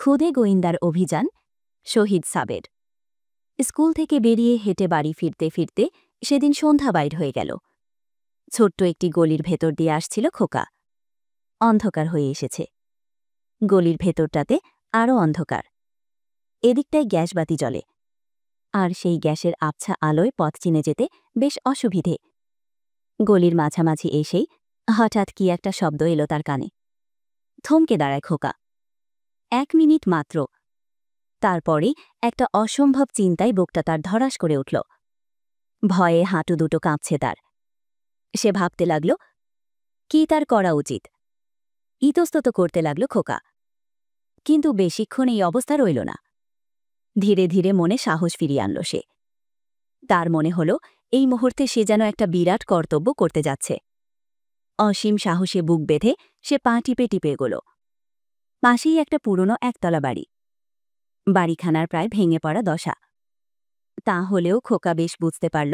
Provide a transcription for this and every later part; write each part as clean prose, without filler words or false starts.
খুদে গোয়েন্দার অভিযান। শহীদ সাবের। স্কুল থেকে বেরিয়ে হেঁটে বাড়ি ফিরতে ফিরতে সেদিন সন্ধ্যা বাইর হয়ে গেল। ছোট্ট একটি গলির ভেতর দিয়ে আসছিল খোকা। অন্ধকার হয়ে এসেছে। গলির ভেতরটাতে আরও অন্ধকার। এদিকটায় গ্যাসবাতি জ্বলে, আর সেই গ্যাসের আবছা আলোয় পথ চিনে যেতে বেশ অসুবিধে। গলির মাঝামাঝি এসেই হঠাৎ কি একটা শব্দ এলো তার কানে। থমকে দাঁড়ায় খোকা। 1 মিনিট মাত্র। তারপরে একটা অসম্ভব চিন্তায় বুকটা তার ধরাস করে উঠল। ভয়ে হাঁটু দুটো কাঁপছে তার। সে ভাবতে লাগল কি তার করা উচিত। ইতস্তত করতে লাগল খোকা। কিন্তু বেশিক্ষণ এই অবস্থা রইল না। ধীরে ধীরে মনে সাহস ফিরিয়ে আনল সে। তার মনে হল এই মুহূর্তে সে যেন একটা বিরাট কর্তব্য করতে যাচ্ছে। অসীম সাহসে বুক বেঁধে সে পা টিপে টিপে এগোল। পাশেই একটা পুরনো একতলা বাড়ি। বাড়িখানার প্রায় ভেঙে পড়া দশা। তা হলেও খোকা বেশ বুঝতে পারল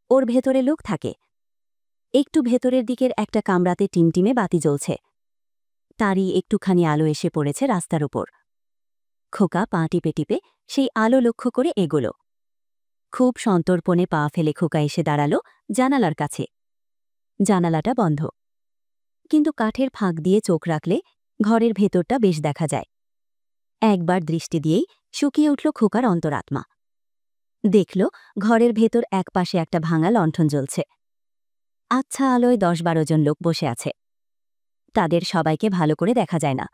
ওর ভেতরে লোক থাকে। একটু ভেতরের দিকের একটা কামরাতে টিমটিমে বাতি জ্বলছে। তারই একটুখানি আলো এসে পড়েছে রাস্তার উপর। খোকা পা টিপে টিপে সেই আলো লক্ষ্য করে এগোল। খুব সন্তর্পণে পা ফেলে খোকা এসে দাঁড়াল জানালার কাছে। জানালাটা বন্ধ, কিন্তু কাঠের ফাঁক দিয়ে চোখ রাখলে ঘরের ভেতরটা বেশ দেখা যায়। একবার দৃষ্টি দিয়েই শুকিয়ে উঠল খোকার অন্তরাত্মা। দেখল ঘরের ভেতর একপাশে একটা ভাঙা লণ্ঠন জ্বলছে। আচ্ছা আলোয় 10-12 জন লোক বসে আছে। তাদের সবাইকে ভালো করে দেখা যায় না,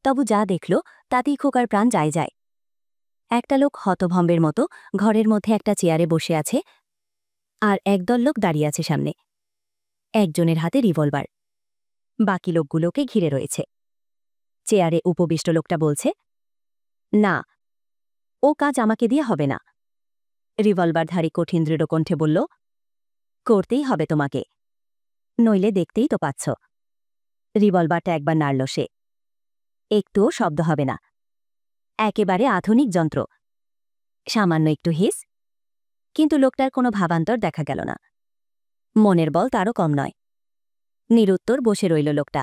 তবু যা দেখল তাতেই খোকার প্রাণ যায় যায়। একটা লোক হতভম্বের মতো ঘরের মধ্যে একটা চেয়ারে বসে আছে, আর একদল লোক দাঁড়িয়ে আছে সামনে। একজনের হাতে রিভলভার। বাকি লোকগুলোকে ঘিরে রয়েছে। চেয়ারে উপবিষ্ট লোকটা বলছে, না, ও কাজ আমাকে দিয়ে হবে না। রিভলভারধারী কঠিন দৃঢ় কণ্ঠে বলল, করতেই হবে তোমাকে, নইলে দেখতেই তো পাচ্ছ। রিভলভারটা একবার নাড়ল সে। একটুও শব্দ হবে না। একেবারে আধুনিক যন্ত্র। সামান্য একটু হিস, কিন্তু লোকটার কোনো ভাবান্তর দেখা গেল না। মনের বল তারও কম নয়। নিরুত্তর বসে রইল লোকটা।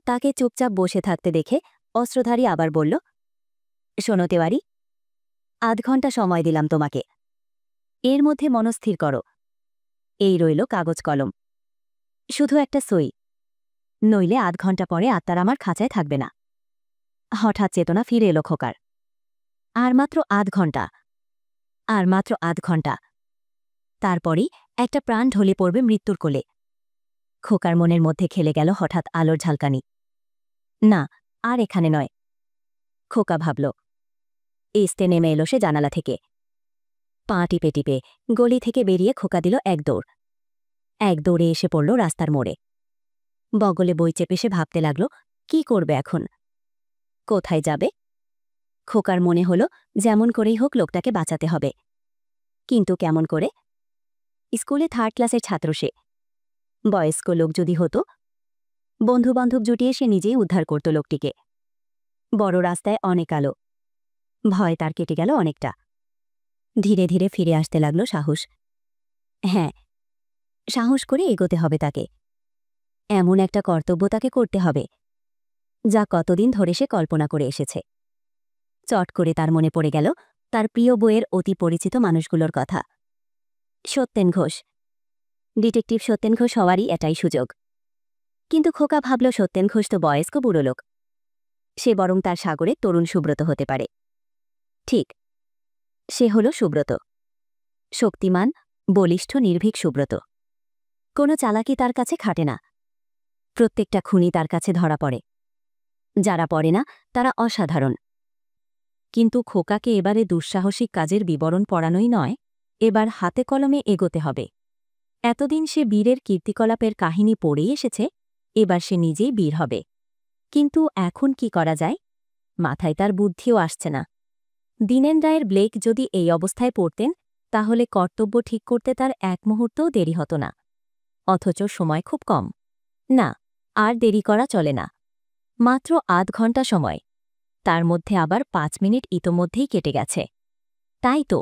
তাকে চুপচাপ বসে থাকতে দেখে অস্ত্রধারী আবার বলল, শোনো তেওয়ারি, আধ ঘন্টা সময় দিলাম তোমাকে। এর মধ্যে মনস্থির করো। এই রইল কাগজ কলম, শুধু একটা সই, নইলে আধ ঘন্টা পরে আত্মার আমার খাঁচায় থাকবে না। হঠাৎ চেতনা ফিরে এলো খোকার। আর মাত্র আধ ঘন্টা, আর মাত্র আধ ঘন্টা। তারপরই একটা প্রাণ ঢলে পড়বে মৃত্যুর কোলে। খোকার মনের মধ্যে খেলে গেল হঠাৎ আলোর ঝালকানি। না, আর এখানে নয়। খোকা ভাবল। এস্তে নেমে এলো সে জানালা থেকে। পা টিপে টিপে গলি থেকে বেরিয়ে খোকা দিল এক দৌড়। এক দৌড়ে এসে পড়ল রাস্তার মোড়ে। বগলে বই চেপে সে ভাবতে লাগল কি করবে এখন, কোথায় যাবে। খোকার মনে হল যেমন করেই হোক লোকটাকে বাঁচাতে হবে। কিন্তু কেমন করে? স্কুলে 3rd ক্লাসের ছাত্র সে। বয়স্ক লোক যদি হতো, বন্ধুবান্ধব জুটিয়ে সে নিজেই উদ্ধার করত লোকটিকে। বড় রাস্তায় অনেক আলো। ভয় তার কেটে গেল অনেকটা। ধীরে ধীরে ফিরে আসতে লাগল সাহস। হ্যাঁ, সাহস করে এগোতে হবে তাকে। এমন একটা কর্তব্য তাকে করতে হবে যা কতদিন ধরে সে কল্পনা করে এসেছে। চট করে তার মনে পড়ে গেল তার প্রিয় বইয়ের অতি পরিচিত মানুষগুলোর কথা। সত্যেন ঘোষ। ডিটেকটিভ সত্যেন ঘোষ হওয়ারই এটাই সুযোগ। কিন্তু খোকা ভাবল সত্যেন ঘোষ তো বয়স্ক বুড়ো লোক। সে বরং তার সাগরে তরুণ সুব্রত হতে পারে। ঠিক, সে হল সুব্রত। শক্তিমান, বলিষ্ঠ, নির্ভীক সুব্রত। কোনো চালাকি তার কাছে খাটে না। প্রত্যেকটা খুনি তার কাছে ধরা পড়ে। যারা পড়ে না তারা অসাধারণ। কিন্তু খোকাকে এবারে দুঃসাহসিক কাজের বিবরণ পড়ানোই নয়, এবার হাতে কলমে এগোতে হবে। এতদিন সে বীরের কীর্তিকলাপের কাহিনী পড়েই এসেছে, এবার সে নিজেই বীর হবে। কিন্তু এখন কি করা যায়? মাথায় তার বুদ্ধিও আসছে না। দীনেন রায়ের ব্লেক যদি এই অবস্থায় পড়তেন, তাহলে কর্তব্য ঠিক করতে তার এক মুহূর্তও দেরি হতো না। অথচ সময় খুব কম। না, আর দেরি করা চলে না। মাত্র আধ ঘন্টা সময়, তার মধ্যে আবার 5 মিনিট ইতোমধ্যেই কেটে গেছে। তাই তো,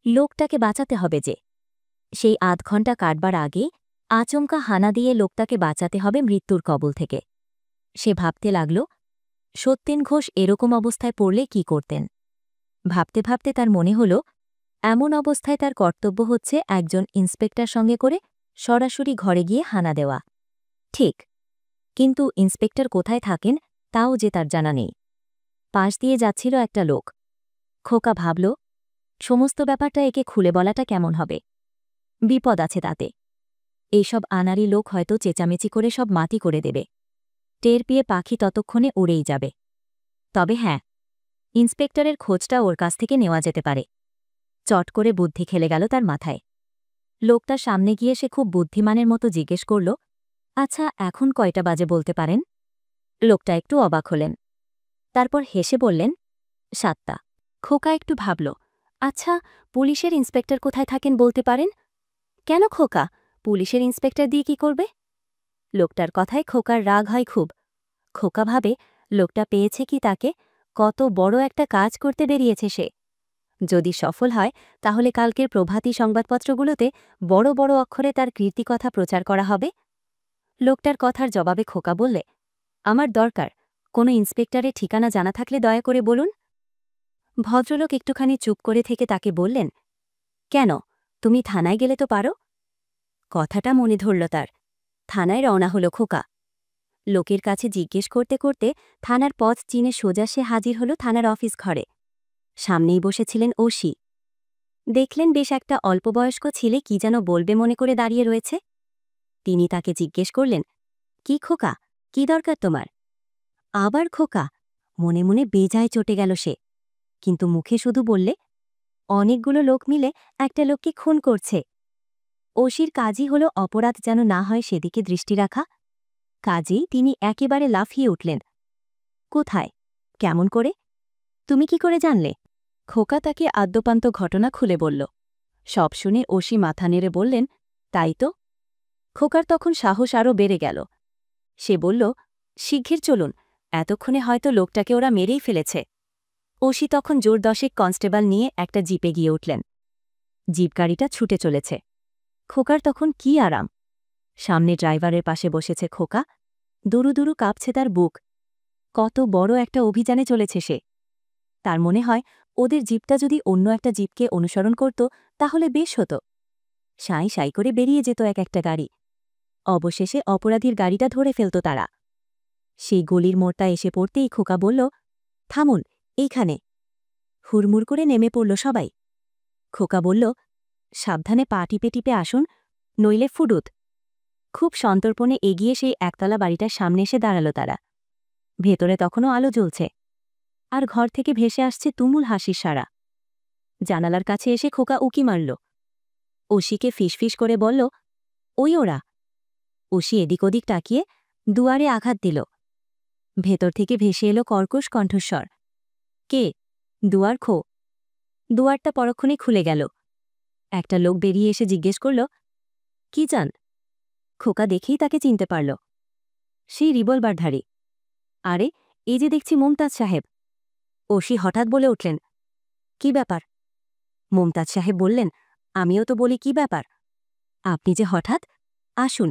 লোকটাকে বাঁচাতে হবে যে। সেই আধ ঘন্টা কাটবার আগে আচমকা হানা দিয়ে লোকটাকে বাঁচাতে হবে মৃত্যুর কবল থেকে। সে ভাবতে লাগল, সত্যেন ঘোষ এরকম অবস্থায় পড়লে কি করতেন? ভাবতে ভাবতে তার মনে হল, এমন অবস্থায় তার কর্তব্য হচ্ছে একজন ইন্সপেক্টর সঙ্গে করে সরাসরি ঘরে গিয়ে হানা দেওয়া। ঠিক, কিন্তু ইন্সপেক্টর কোথায় থাকেন তাও যে তার জানা নেই। পাশ দিয়ে যাচ্ছিল একটা লোক। খোকা ভাবল, সমস্ত ব্যাপারটা একে খুলে বলাটা কেমন হবে? বিপদ আছে তাতে। এইসব আনাড়ি লোক হয়তো চেঁচামেচি করে সব মাটি করে দেবে। টের পেয়ে পাখি ততক্ষণে উড়েই যাবে। তবে হ্যাঁ, ইন্সপেক্টরের খোঁজটা ওর কাছ থেকে নেওয়া যেতে পারে। চট করে বুদ্ধি খেলে গেল তার মাথায়। লোকটার সামনে গিয়ে সে খুব বুদ্ধিমানের মতো জিজ্ঞেস করল, আচ্ছা, এখন কয়টা বাজে বলতে পারেন? লোকটা একটু অবাক হলেন। তারপর হেসে বললেন, 7টা। খোকা একটু ভাবল, আচ্ছা, পুলিশের ইন্সপেক্টর কোথায় থাকেন বলতে পারেন? কেন খোকা, পুলিশের ইন্সপেক্টর দিয়ে কি করবে? লোকটার কথায় খোকার রাগ হয় খুব। খোকা ভাবে, লোকটা পেয়েছে কি তাকে? কত বড় একটা কাজ করতে বেরিয়েছে সে। যদি সফল হয় তাহলে কালকের প্রভাতী সংবাদপত্রগুলোতে বড় বড় অক্ষরে তার কীর্তিকথা প্রচার করা হবে। লোকটার কথার জবাবে খোকা বললে, আমার দরকার, কোনো ইন্সপেক্টরের ঠিকানা জানা থাকলে দয়া করে বলুন। ভদ্রলোক একটুখানি চুপ করে থেকে তাকে বললেন, কেন, তুমি থানায় গেলে তো পারো। কথাটা মনে ধরল তার। থানায় রওনা হল খোকা। লোকের কাছে জিজ্ঞেস করতে করতে থানার পথ চিনে সোজা সে হাজির হল থানার অফিস ঘরে। সামনেই বসেছিলেন ওসি। দেখলেন বেশ একটা অল্পবয়স্ক ছেলে কি যেন বলবে মনে করে দাঁড়িয়ে রয়েছে। তিনি তাকে জিজ্ঞেস করলেন, কি খোকা, কি দরকার তোমার? আবার খোকা, মনে মনে বেজায় চটে গেল সে, কিন্তু মুখে শুধু বললে, অনেকগুলো লোক মিলে একটা লোককে খুন করছে। ওসির কাজই হল অপরাধ যেন না হয় সেদিকে দৃষ্টি রাখা। কাজেই তিনি একেবারে লাফিয়ে উঠলেন, কোথায়, কেমন করে, তুমি কি করে জানলে? খোকা তাকে আদ্যপান্ত ঘটনা খুলে বলল। সব শুনে ওসি মাথা নেড়ে বললেন, তাই তো। খোকার তখন সাহস আরও বেড়ে গেল। সে বলল, শিগগির চলুন, এতক্ষণে হয়তো লোকটাকে ওরা মেরেই ফেলেছে। ওসি তখন জোর 10 কনস্টেবল নিয়ে একটা জিপে গিয়ে উঠলেন। জিপ গাড়িটা ছুটে চলেছে। খোকার তখন কি আরাম। সামনে ড্রাইভারের পাশে বসেছে খোকা। দুরু দুরু কাঁপছে তার বুক। কত বড় একটা অভিযানে চলেছে সে। তার মনে হয় ওদের জিপটা যদি অন্য একটা জিপকে অনুসরণ করত তাহলে বেশ হতো। সাঁই সাঁই করে বেরিয়ে যেত এক একটা গাড়ি। অবশেষে অপরাধীর গাড়িটা ধরে ফেলত তারা। সেই গলির মোড়টা এসে পড়তেই খোকা বলল, থামুন, এইখানে। হুড়মুড় করে নেমে পড়ল সবাই। খোকা বলল, সাবধানে পা টিপে টিপে আসুন, নইলে ফুডুত। খুব সন্তর্পণে এগিয়ে সেই একতলা বাড়িটার সামনে এসে দাঁড়াল তারা। ভেতরে তখনও আলো জ্বলছে, আর ঘর থেকে ভেসে আসছে তুমুল হাসির সারা। জানালার কাছে এসে খোকা উকি মারল। ওসিকে ফিসফিস করে বলল, ওই ওরা। ওসি এদিক ওদিক তাকিয়ে দুয়ারে আঘাত দিল। ভেতর থেকে ভেসে এলো কর্কশ কণ্ঠস্বর, কে? দুয়ার খো। দুয়ারটা পরক্ষণে খুলে গেল। একটা লোক বেরিয়ে এসে জিজ্ঞেস করল, কি চান? খোকা দেখেই তাকে চিনতে পারল। সেই রিভলভারধারী। আরে, এই যে দেখছি মুমতাজ সাহেব। ওসি হঠাৎ বলে উঠলেন, কি ব্যাপার? মুমতাজ সাহেব বললেন, আমিও তো বলি কি ব্যাপার। আপনি যে হঠাৎ, আসুন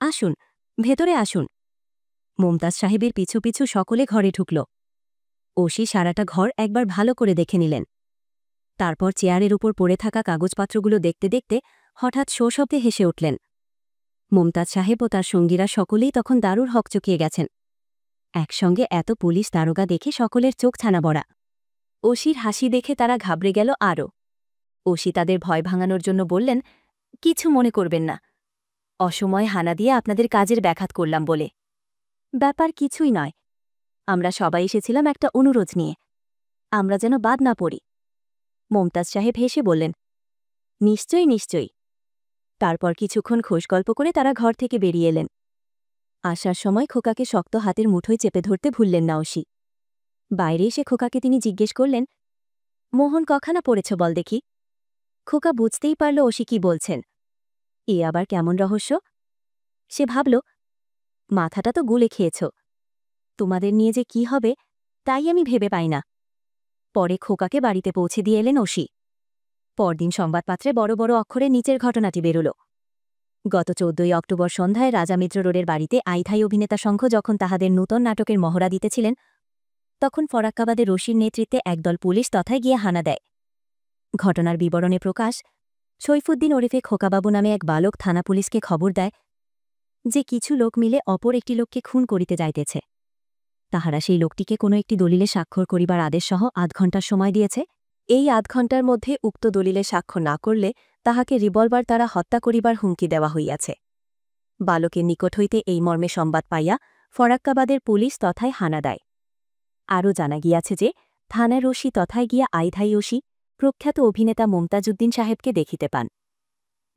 আসুন, ভেতরে আসুন। মুমতাজ সাহেবের পিছু পিছু সকলে ঘরে ঢুকল। ওসি সারাটা ঘর একবার ভালো করে দেখে নিলেন। তারপর চেয়ারের উপর পড়ে থাকা কাগজপত্রগুলো দেখতে দেখতে হঠাৎ সশব্দে হেসে উঠলেন। মুমতাজ সাহেব ও তার সঙ্গীরা সকলেই তখন দারুর হকচকিয়ে গেছেন। একসঙ্গে এত পুলিশ দারোগা দেখে সকলের চোখ ছানা বড়া। ওসির হাসি দেখে তারা ঘাবড়ে গেল আরও। ওসি তাদের ভয় ভাঙানোর জন্য বললেন, কিছু মনে করবেন না, অসময়ে হানা দিয়ে আপনাদের কাজের ব্যাঘাত করলাম বলে। ব্যাপার কিছুই নয়, আমরা সবাই এসেছিলাম একটা অনুরোধ নিয়ে, আমরা যেন বাদ না পড়ি। মুমতাজ সাহেব হেসে বললেন, নিশ্চয়ই নিশ্চয়ই। তারপর কিছুক্ষণ খোশগল্প করে তারা ঘর থেকে বেরিয়ে এলেন। আসার সময় খোকাকে শক্ত হাতের মুঠোয় চেপে ধরতে ভুললেন না ওসি। বাইরে এসে খোকাকে তিনি জিজ্ঞেস করলেন, মোহন কখানা পড়েছ বল দেখি। খোকা বুঝতেই পারল ওসি কি বলছেন। এ আবার কেমন রহস্য? সে ভাবল, মাথাটা তো গুলে খেয়েছ, তোমাদের নিয়ে যে কি হবে তাই আমি ভেবে পাই না। পরে খোকাকে বাড়িতে পৌঁছে দিয়ে এলেন ওসি। পরদিন সংবাদপত্রে বড় বড় অক্ষরে নিচের ঘটনাটি বেরোল। গত 14ই অক্টোবর সন্ধ্যায় রাজা মিত্র রোডের বাড়িতে আইধাই অভিনেতা সংঘ যখন তাহাদের নূতন নাটকের মহড়া দিতেছিলেন, তখন ফরাক্কাবাদে রশির নেতৃত্বে একদল পুলিশ তথায় গিয়ে হানা দেয়। ঘটনার বিবরণে প্রকাশ, সৈফুদ্দিন ওরফে খোকাবাবু নামে এক বালক থানা পুলিশকে খবর দেয় যে কিছু লোক মিলে অপর একটি লোককে খুন করিতে যাইতেছে। তাহারা সেই লোকটিকে কোনো একটি দলিলে স্বাক্ষর করিবার আদেশসহ ৮ ঘণ্টার সময় দিয়েছে। এই ৮ ঘণ্টার মধ্যে উক্ত দলিলে স্বাক্ষর না করলে তাহাকে রিভলভার দ্বারা হত্যা করিবার হুমকি দেওয়া হইয়াছে। বালকের নিকট হইতে এই মর্মে সংবাদ পাইয়া ফরাক্কাবাদের পুলিশ তথায় হানা দেয়। আরও জানা গিয়াছে যে থানার ওসি তথায় গিয়া আইধাই ওসি প্রখ্যাত অভিনেতা মুমতাজউদ্দিন সাহেবকে দেখিতে পান।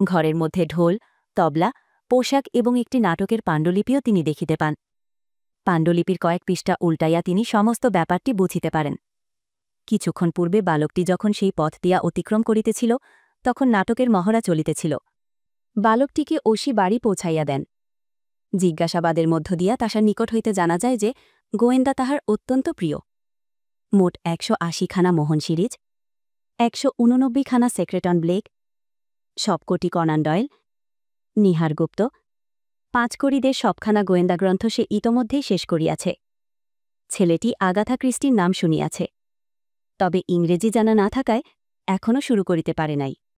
ঘরের মধ্যে ঢোল, তবলা, পোশাক এবং একটি নাটকের পাণ্ডুলিপিও তিনি দেখিতে পান। পাণ্ডুলিপির কয়েক পৃষ্ঠা উল্টাইয়া তিনি সমস্ত ব্যাপারটি বুঝিতে পারেন। কিছুক্ষণ পূর্বে বালকটি যখন সেই পথ দিয়া অতিক্রম করিতেছিল তখন নাটকের মহড়া চলিতেছিল। বালকটিকে ওসি বাড়ি পৌঁছাইয়া দেন। জিজ্ঞাসাবাদের মধ্য দিয়া তাহার নিকট হইতে জানা যায় যে গোয়েন্দা তাহার অত্যন্ত প্রিয়। মোট ১৮০ মোহন সিরিজ, ১৮৯ সেক্রেটন ব্লেক, সবকটি কনান ডয়েল, নিহার গুপ্ত, ৫ কড়িদের সবখানা গোয়েন্দা গ্রন্থ সে ইতোমধ্যেই শেষ করিয়াছে। ছেলেটি আগাথা ক্রিস্টির নাম শুনিয়াছে, তবে ইংরেজি জানা না থাকায় এখনও শুরু করিতে পারে নাই।